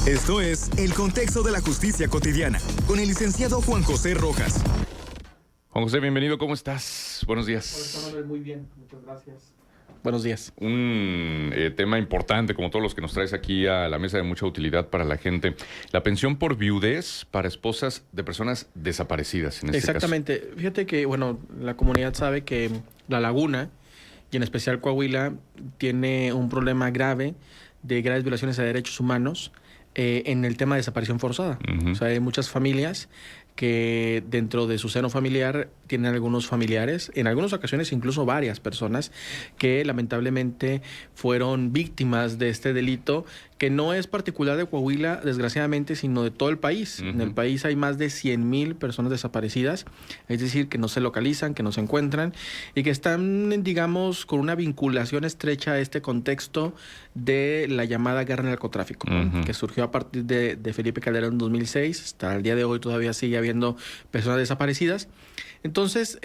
Esto es El Contexto de la Justicia Cotidiana, con el licenciado Juan José Rojas. Juan José, bienvenido, ¿cómo estás? Buenos días. Hola, muy bien, muchas gracias. Buenos días. Un tema importante, como todos los que nos traes aquí a la mesa, de mucha utilidad para la gente. La pensión por viudez para esposas de personas desaparecidas, en este Exactamente. caso. Fíjate que, bueno, la comunidad sabe que La Laguna, y en especial Coahuila, tiene un problema grave de graves violaciones a derechos humanos en el tema de desaparición forzada. Uh-huh. O sea, hay muchas familias que dentro de su seno familiar tienen algunos familiares, en algunas ocasiones incluso varias personas que lamentablemente fueron víctimas de este delito, que no es particular de Coahuila, desgraciadamente, sino de todo el país. Uh-huh. En el país hay más de 100,000 personas desaparecidas, es decir, que no se localizan, que no se encuentran y que están, digamos, con una vinculación estrecha a este contexto de la llamada guerra del narcotráfico, Uh-huh. que surgió a partir de Felipe Calderón en 2006, hasta el día de hoy todavía sigue habiendo personas desaparecidas. Entonces,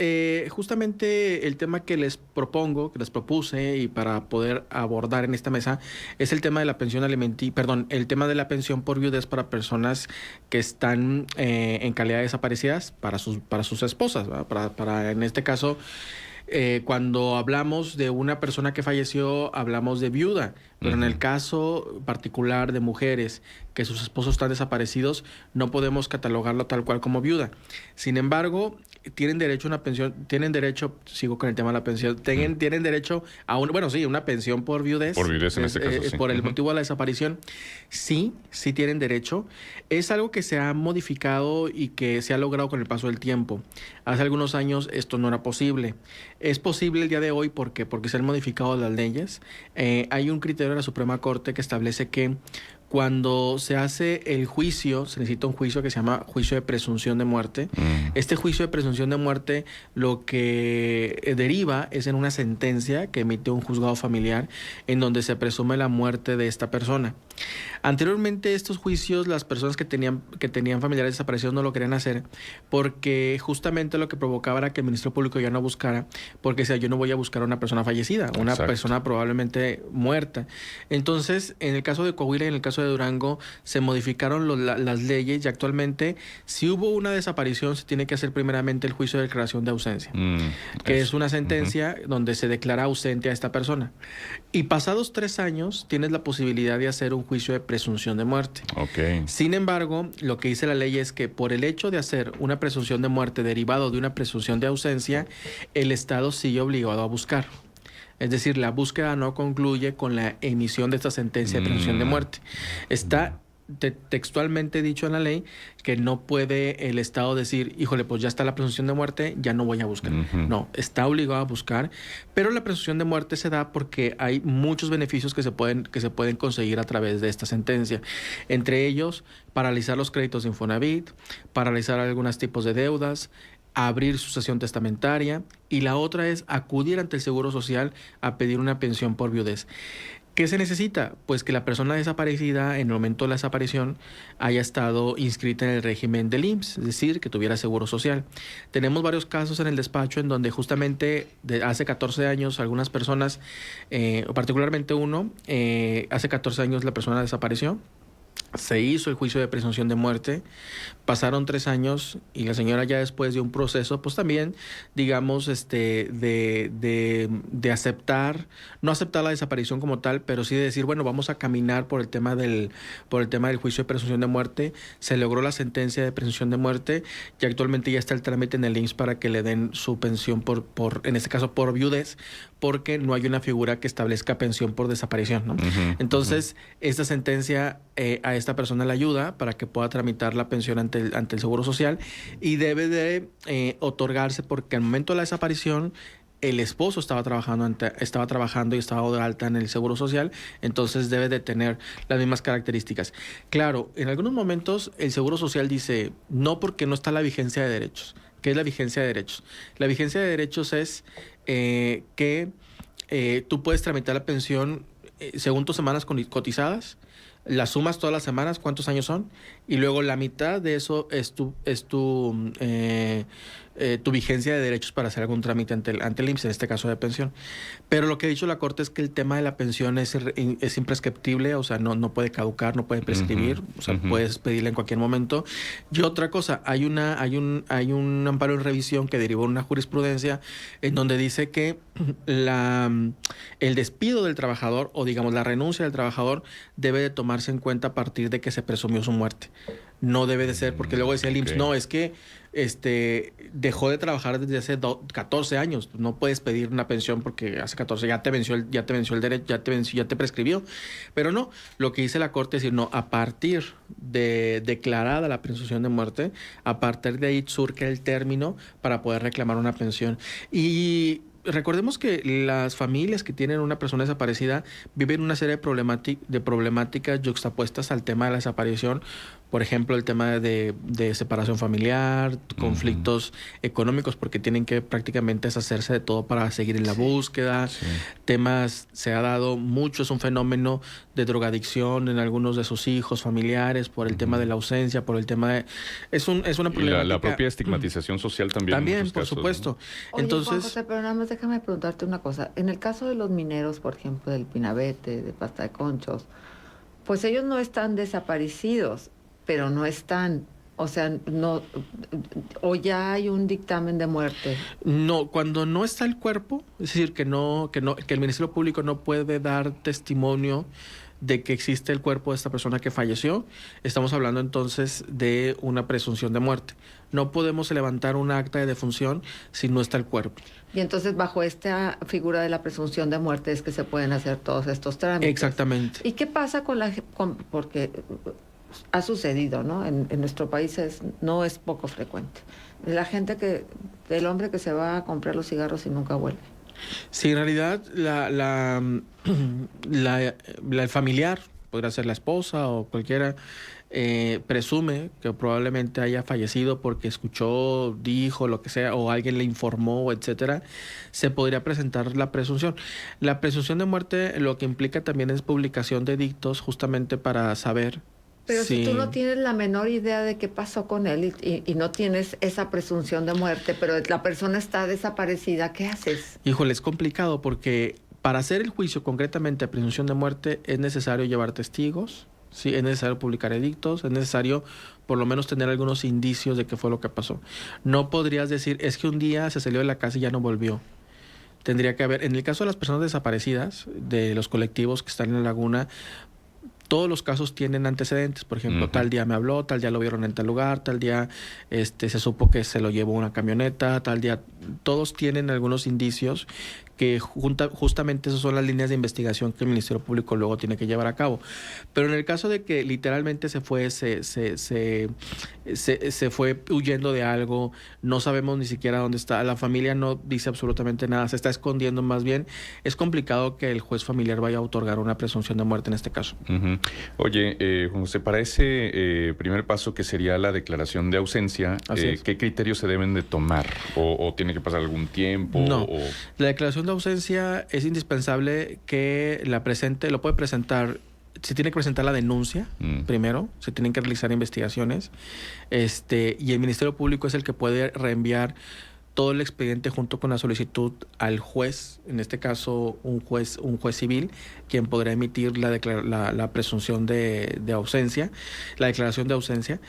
justamente el tema que les propongo, que les propuse y para poder abordar en esta mesa es el tema de la pensión el tema de la pensión por viudez para personas que están en calidad de desaparecidas para sus esposas, ¿verdad? Para en este caso, cuando hablamos de una persona que falleció, hablamos de viuda, pero en el caso particular de mujeres que sus esposos están desaparecidos, no podemos catalogarlo tal cual como viuda. Sin embargo, tienen derecho a una pensión, sigo con el tema de la pensión, tienen derecho a una pensión por viudez. Por viudez en este caso, sí. Por el motivo de la desaparición. Sí tienen derecho. Es algo que se ha modificado y que se ha logrado con el paso del tiempo. Hace algunos años esto no era posible. Es posible el día de hoy porque se han modificado las leyes. Hay un criterio de la Suprema Corte que establece que cuando se hace el juicio, se necesita un juicio que se llama juicio de presunción de muerte. Este juicio de presunción de muerte lo que deriva es en una sentencia que emite un juzgado familiar en donde se presume la muerte de esta persona. Anteriormente estos juicios, las personas que tenían familiares desaparecidos no lo querían hacer porque justamente lo que provocaba era que el Ministerio Público ya no buscara, porque decía, yo no voy a buscar a una persona fallecida, una Exacto. persona probablemente muerta. Entonces, en el caso de Coahuila y en el caso de Durango, se modificaron las leyes y actualmente, si hubo una desaparición, se tiene que hacer primeramente el juicio de declaración de ausencia, que es una sentencia donde se declara ausente a esta persona. Y pasados 3 años, tienes la posibilidad de hacer un juicio de presunción de muerte. Okay. Sin embargo, lo que dice la ley es que por el hecho de hacer una presunción de muerte derivado de una presunción de ausencia, el Estado sigue obligado a buscar. Es decir, la búsqueda no concluye con la emisión de esta sentencia de presunción de muerte. Está textualmente dicho en la ley que no puede el Estado decir, híjole, pues ya está la presunción de muerte, ya no voy a buscar. No, está obligado a buscar, pero la presunción de muerte se da porque hay muchos beneficios que se pueden conseguir a través de esta sentencia. Entre ellos, paralizar los créditos de Infonavit, paralizar algunos tipos de deudas, abrir sucesión testamentaria, y la otra es acudir ante el Seguro Social a pedir una pensión por viudez. ¿Qué se necesita? Pues que la persona desaparecida en el momento de la desaparición haya estado inscrita en el régimen del IMSS, es decir, que tuviera seguro social. Tenemos varios casos en el despacho en donde justamente hace 14 años algunas personas, particularmente uno, hace 14 años la persona desapareció. Se hizo el juicio de presunción de muerte, pasaron 3 años y la señora ya después de un proceso, pues también, digamos, de aceptar, no aceptar la desaparición como tal, pero sí de decir, bueno, vamos a caminar por el tema del juicio de presunción de muerte. Se logró la sentencia de presunción de muerte y actualmente ya está el trámite en el IMSS para que le den su pensión en este caso por viudez, porque no hay una figura que establezca pensión por desaparición, ¿no? Entonces, esta sentencia a esta persona le ayuda para que pueda tramitar la pensión ante el Seguro Social y debe de otorgarse porque al momento de la desaparición el esposo estaba trabajando y estaba de alta en el Seguro Social, entonces debe de tener las mismas características. Claro, en algunos momentos el Seguro Social dice no, porque no está la vigencia de derechos. ¿Qué es la vigencia de derechos? La vigencia de derechos es que tú puedes tramitar la pensión según tus semanas cotizadas, las sumas todas las semanas, ¿cuántos años son? Y luego la mitad de eso es tu vigencia de derechos para hacer algún trámite ante el IMSS, en este caso de pensión. Pero lo que ha dicho la Corte es que el tema de la pensión es imprescriptible, o sea, no puede caducar, no puede prescribir, o sea, puedes pedirla en cualquier momento. Y otra cosa, hay un amparo en revisión que derivó en una jurisprudencia en donde dice que el despido del trabajador, o digamos la renuncia del trabajador, debe de tomarse en cuenta a partir de que se presumió su muerte. No debe de ser, porque luego decía el IMSS, no, es que dejó de trabajar desde hace 14 años. No puedes pedir una pensión porque hace 14 ya te venció el derecho, ya te prescribió. Pero no, lo que dice la Corte es decir, no, a partir de declarada la presunción de muerte, a partir de ahí surge el término para poder reclamar una pensión. Y recordemos que las familias que tienen una persona desaparecida viven una serie de problemáticas yuxtapuestas al tema de la desaparición. Por ejemplo, el tema de separación familiar, conflictos económicos, porque tienen que prácticamente deshacerse de todo para seguir en la búsqueda. Temas, se ha dado mucho, es un fenómeno de drogadicción en algunos de sus hijos, familiares, por el tema de la ausencia, por el tema de... Es una problemática... La propia estigmatización social también. También, en muchos por casos, supuesto. ¿no? Oye, Entonces... Juan José, pero nada más déjame preguntarte una cosa. En el caso de los mineros, por ejemplo, del Pinabete, de Pasta de Conchos, pues ellos no están desaparecidos, pero no están, o sea, no, o ya hay un dictamen de muerte. No, cuando no está el cuerpo, es decir, que el Ministerio Público no puede dar testimonio de que existe el cuerpo de esta persona que falleció, estamos hablando entonces de una presunción de muerte. No podemos levantar un acta de defunción si no está el cuerpo. Y entonces bajo esta figura de la presunción de muerte es que se pueden hacer todos estos trámites. Exactamente. ¿Y qué pasa porque ha sucedido, ¿no? En nuestro país no es poco frecuente. El hombre que se va a comprar los cigarros y nunca vuelve. Sí, en realidad el familiar, podría ser la esposa o cualquiera, presume que probablemente haya fallecido porque escuchó, dijo, lo que sea, o alguien le informó, etcétera, se podría presentar la presunción. La presunción de muerte lo que implica también es publicación de edictos justamente para saber. Pero si tú no tienes la menor idea de qué pasó con él y no tienes esa presunción de muerte, pero la persona está desaparecida, ¿qué haces? Híjole, es complicado porque para hacer el juicio concretamente a presunción de muerte es necesario llevar testigos, sí, es necesario publicar edictos, es necesario por lo menos tener algunos indicios de qué fue lo que pasó. No podrías decir, es que un día se salió de la casa y ya no volvió. Tendría que haber, en el caso de las personas desaparecidas, de los colectivos que están en la laguna, todos los casos tienen antecedentes. Por ejemplo, tal día me habló, tal día lo vieron en tal lugar, tal día se supo que se lo llevó una camioneta, tal día... Todos tienen algunos indicios que justamente esas son las líneas de investigación que el Ministerio Público luego tiene que llevar a cabo. Pero en el caso de que literalmente se fue huyendo de algo, no sabemos ni siquiera dónde está, la familia no dice absolutamente nada, se está escondiendo más bien, es complicado que el juez familiar vaya a otorgar una presunción de muerte en este caso. Oye, Juan José, para ese primer paso que sería la declaración de ausencia, ¿qué criterios se deben de tomar? ¿O tiene que pasar algún tiempo? No, la declaración de ausencia es indispensable que la presente, lo puede presentar, se tiene que presentar la denuncia primero, se tienen que realizar investigaciones, y el Ministerio Público es el que puede reenviar todo el expediente junto con la solicitud al juez, en este caso un juez civil, quien podrá emitir la presunción de ausencia, la declaración de ausencia,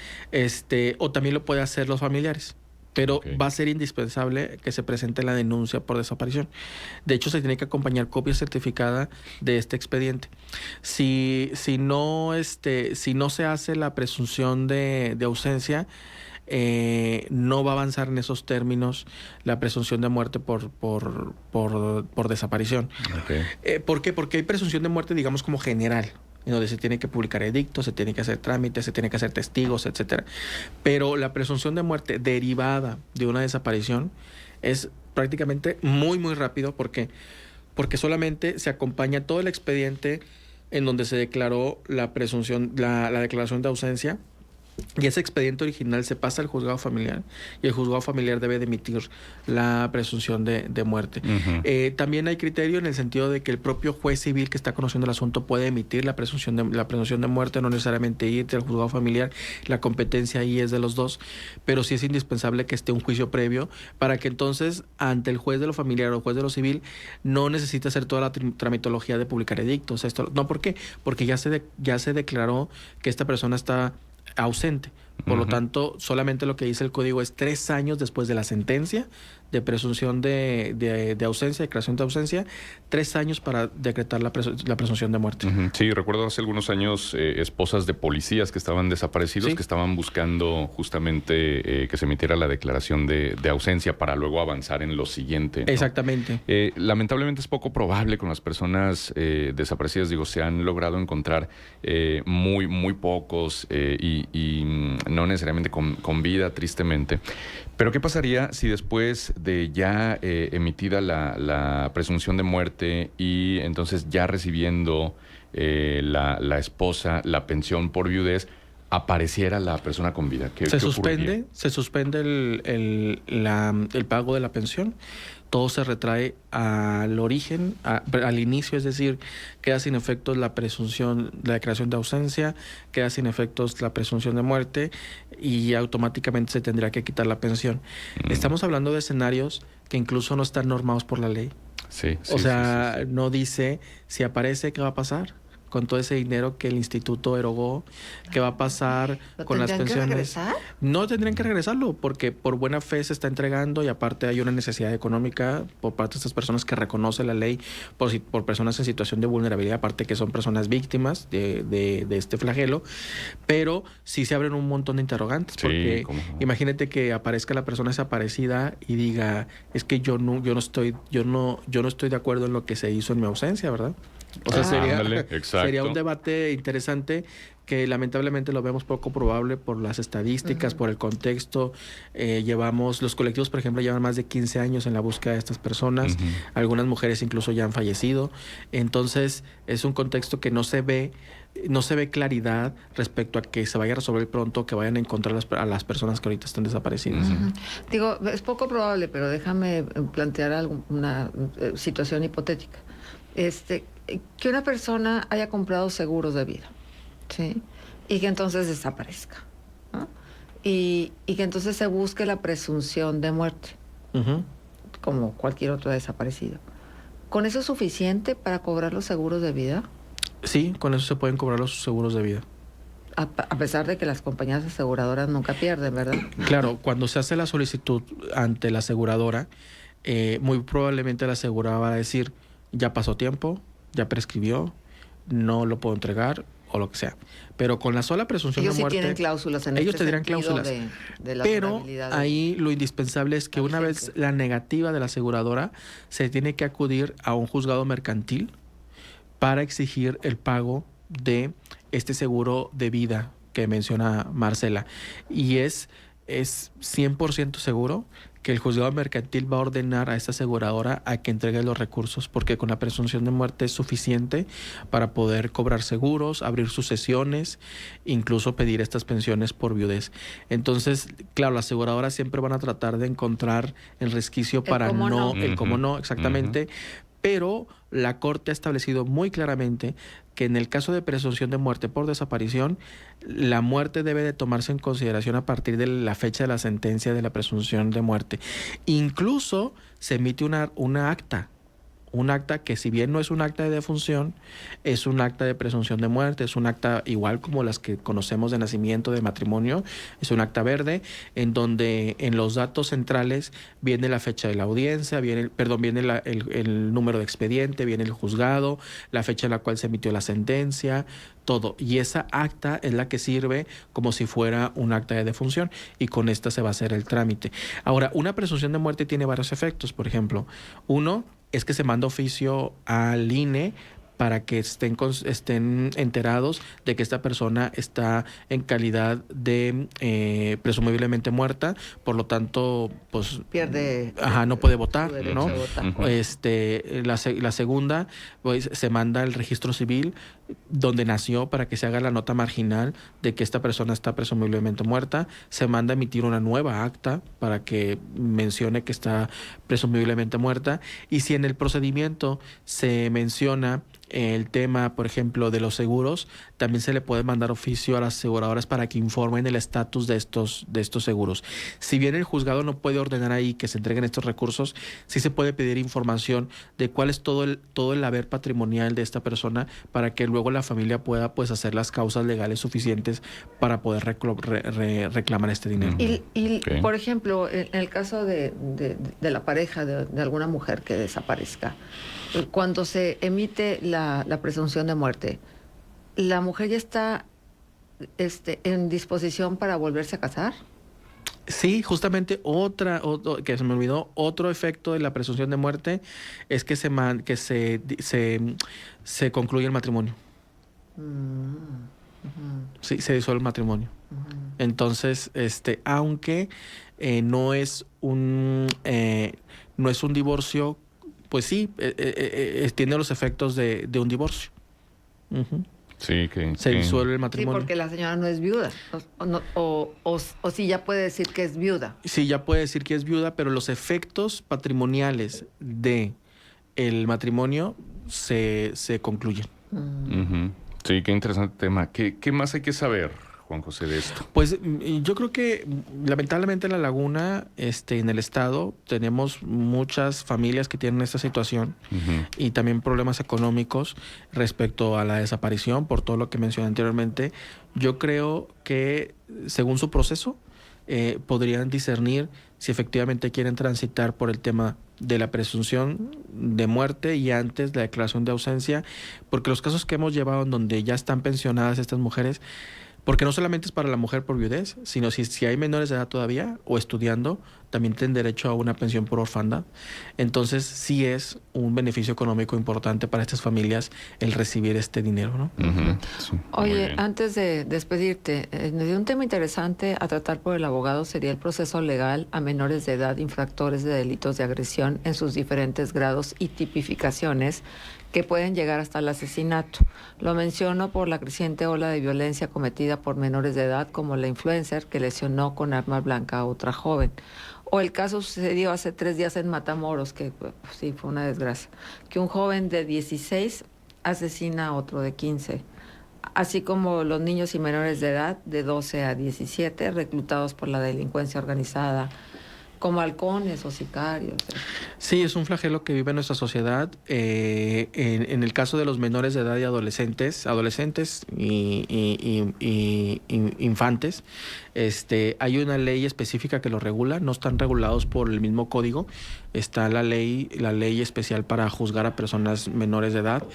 o también lo puede hacer los familiares. Pero va a ser indispensable que se presente la denuncia por desaparición. De hecho, se tiene que acompañar copia certificada de este expediente. Si no se hace la presunción de ausencia, no va a avanzar en esos términos la presunción de muerte por desaparición. ¿Por qué? Porque hay presunción de muerte, digamos, como general, en donde se tiene que publicar edictos, se tiene que hacer trámites, se tiene que hacer testigos, etcétera. Pero la presunción de muerte derivada de una desaparición es prácticamente muy, muy rápido. ¿Por qué? Porque solamente se acompaña todo el expediente en donde se declaró la presunción, la declaración de ausencia, Y ese expediente original se pasa al juzgado familiar y el juzgado familiar debe de emitir la presunción de muerte. También hay criterio en el sentido de que el propio juez civil que está conociendo el asunto puede emitir la presunción de muerte, no necesariamente irte al juzgado familiar. La competencia ahí es de los dos, pero sí es indispensable que esté un juicio previo para que entonces ante el juez de lo familiar o juez de lo civil no necesite hacer toda la tramitología de publicar edictos. ¿Por qué? Porque ya se declaró que esta persona está ausente. Por lo tanto, solamente lo que dice el código es 3 años después de la sentencia de presunción de ausencia, declaración de ausencia, 3 años para decretar la presunción de muerte. Sí, recuerdo hace algunos años esposas de policías que estaban desaparecidos, Sí. que estaban buscando justamente que se emitiera la declaración de ausencia para luego avanzar en lo siguiente, ¿no? Exactamente. Lamentablemente es poco probable con las personas desaparecidas. Digo, se han logrado encontrar muy pocos y no necesariamente con vida, tristemente. Pero ¿qué pasaría si después de ya emitida la presunción de muerte y entonces ya recibiendo la esposa la pensión por viudez, apareciera la persona con vida? ¿Qué ocurriría? Se suspende el pago de la pensión. Todo se retrae al origen, al inicio, es decir, queda sin efectos la presunción, la declaración de ausencia, queda sin efectos la presunción de muerte y automáticamente se tendrá que quitar la pensión. Estamos hablando de escenarios que incluso no están normados por la ley. Sí, O sea, no dice si aparece qué va a pasar con todo ese dinero que el instituto erogó, qué va a pasar con las pensiones. ¿Tendrían que regresar? No tendrían que regresarlo porque por buena fe se está entregando y aparte hay una necesidad económica por parte de estas personas que reconoce la ley por personas en situación de vulnerabilidad, aparte que son personas víctimas de este flagelo, pero sí se abren un montón de interrogantes, porque imagínate que aparezca la persona desaparecida y diga, es que yo no estoy de acuerdo en lo que se hizo en mi ausencia, ¿verdad? O sea, sería un debate interesante que lamentablemente lo vemos poco probable por las estadísticas, por el contexto. Los colectivos, por ejemplo, llevan más de 15 años en la búsqueda de estas personas. Algunas mujeres incluso ya han fallecido. Entonces, es un contexto que no se ve claridad respecto a que se vaya a resolver pronto, que vayan a encontrar a las personas que ahorita están desaparecidas. Digo, es poco probable, pero déjame plantear una situación hipotética. Que una persona haya comprado seguros de vida, ¿sí? Y que entonces desaparezca, ¿no? Y que entonces se busque la presunción de muerte, como cualquier otro desaparecido. ¿Con eso es suficiente para cobrar los seguros de vida? Sí, con eso se pueden cobrar los seguros de vida. A pesar de que las compañías aseguradoras nunca pierden, ¿verdad? Claro, cuando se hace la solicitud ante la aseguradora, muy probablemente la aseguradora va a decir, ya pasó tiempo, ya prescribió, no lo puedo entregar o lo que sea. Pero con la sola presunción de muerte... Ellos sí tienen cláusulas en ellos este tendrían sentido cláusulas. de las pero vulnerabilidades. ahí lo indispensable es que una vez la negativa de la aseguradora, se tiene que acudir a un juzgado mercantil para exigir el pago de este seguro de vida que menciona Marcela. Y es 100% seguro que el juzgado mercantil va a ordenar a esta aseguradora a que entregue los recursos, porque con la presunción de muerte es suficiente para poder cobrar seguros, abrir sucesiones, incluso pedir estas pensiones por viudez. Entonces, claro, las aseguradoras siempre van a tratar de encontrar el resquicio para el cómo no, exactamente. Pero la Corte ha establecido muy claramente que en el caso de presunción de muerte por desaparición, la muerte debe de tomarse en consideración a partir de la fecha de la sentencia de la presunción de muerte. Incluso se emite una acta. Un acta que, si bien no es un acta de defunción, es un acta de presunción de muerte, es un acta igual como las que conocemos de nacimiento, de matrimonio, es un acta verde, en donde en los datos centrales viene la fecha de la audiencia, viene el número de expediente, viene el juzgado, la fecha en la cual se emitió la sentencia, todo. Y esa acta es la que sirve como si fuera un acta de defunción, y con esta se va a hacer el trámite. Ahora, una presunción de muerte tiene varios efectos. Por ejemplo, uno es que se manda oficio al INE para que estén enterados de que esta persona está en calidad de presumiblemente muerta, por lo tanto, pues pierde, no puede votar, ¿no? De votar. La segunda, pues se manda al registro civil donde nació para que se haga la nota marginal de que esta persona está presumiblemente muerta. Se manda a emitir una nueva acta para que mencione que está presumiblemente muerta. Y si en el procedimiento se menciona el tema, por ejemplo, de los seguros, también se le puede mandar oficio a las aseguradoras para que informen el estatus de estos seguros. Si bien el juzgado no puede ordenar ahí que se entreguen estos recursos, sí se puede pedir información de cuál es todo el haber patrimonial de esta persona para que luego la familia pueda pues hacer las causas legales suficientes para poder reclamar este dinero. Y por ejemplo, en el caso de la pareja de alguna mujer que desaparezca, cuando se emite la presunción de muerte, ¿la mujer ya está en disposición para volverse a casar? Sí, justamente que se me olvidó, otro efecto de la presunción de muerte es que se concluye el matrimonio. Sí, se disuelve el matrimonio. Entonces, aunque no es un divorcio, pues sí, tiene los efectos de un divorcio. Sí, se disuelve el matrimonio. Sí, porque la señora no es viuda. O sí ya puede decir que es viuda. Sí, ya puede decir que es viuda, pero los efectos patrimoniales de el matrimonio se concluyen. Sí, qué interesante tema. ¿Qué más hay que saber, Juan José, de esto? Pues yo creo que lamentablemente en La Laguna, en el estado, tenemos muchas familias que tienen esta situación y también problemas económicos respecto a la desaparición, por todo lo que mencioné anteriormente. Yo creo que según su proceso podrían discernir si efectivamente quieren transitar por el tema de la presunción de muerte y antes la declaración de ausencia, porque los casos que hemos llevado en donde ya están pensionadas estas mujeres, porque no solamente es para la mujer por viudez, sino si hay menores de edad todavía o estudiando, también tienen derecho a una pensión por orfandad. Entonces sí es un beneficio económico importante para estas familias el recibir este dinero, ¿no? Sí, oye, antes de despedirte, un tema interesante a tratar por el abogado sería el proceso legal a menores de edad infractores de delitos de agresión en sus diferentes grados y tipificaciones que pueden llegar hasta el asesinato. Lo menciono por la creciente ola de violencia cometida por menores de edad, como la influencer que lesionó con arma blanca a otra joven. O el caso sucedió hace 3 días en Matamoros, que pues, sí, fue una desgracia, que un joven de 16 asesina a otro de 15. Así como los niños y menores de edad de 12 a 17 reclutados por la delincuencia organizada, como halcones o sicarios. Sí, es un flagelo que vive nuestra sociedad. En el caso de los menores de edad y adolescentes y infantes, hay una ley específica que lo regula, no están regulados por el mismo código. Está la ley especial para juzgar a personas menores de edad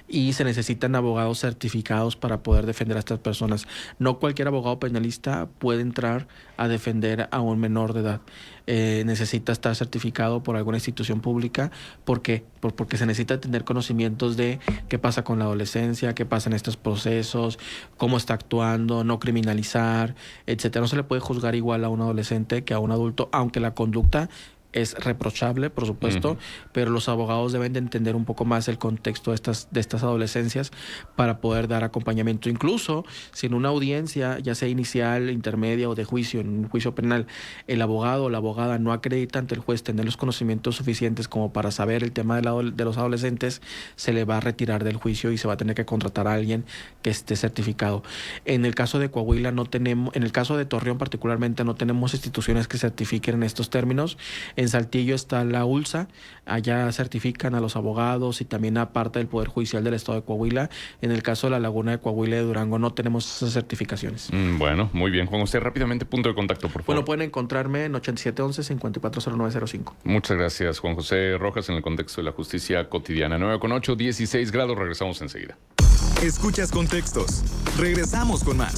y se necesitan abogados certificados para poder defender a estas personas. No cualquier abogado penalista puede entrar a defender a un menor de edad. Necesita estar certificado por alguna institución pública. ¿Por qué? Porque se necesita tener conocimientos de qué pasa con la adolescencia, qué pasa en estos procesos, cómo está actuando, no criminalizar, etcétera. No se le puede juzgar igual a un adolescente que a un adulto, aunque la conducta es reprochable, por supuesto, pero los abogados deben de entender un poco más el contexto de estas adolescencias para poder dar acompañamiento. Incluso si en una audiencia, ya sea inicial, intermedia o de juicio, en un juicio penal, el abogado o la abogada no acredita ante el juez tener los conocimientos suficientes como para saber el tema de los adolescentes, se le va a retirar del juicio y se va a tener que contratar a alguien que esté certificado. En el caso de Coahuila en el caso de Torreón particularmente, no tenemos instituciones que certifiquen en estos términos. En Saltillo está la ULSA, allá certifican a los abogados y también a parte del Poder Judicial del Estado de Coahuila. En el caso de la Laguna de Coahuila y de Durango no tenemos esas certificaciones. Bueno, muy bien. Juan José, rápidamente, punto de contacto, por favor. Bueno, pueden encontrarme en 8711-540905. Muchas gracias, Juan José Rojas, en el contexto de la justicia cotidiana. 9:08, 16 grados, regresamos enseguida. Escuchas Contextos. Regresamos con más.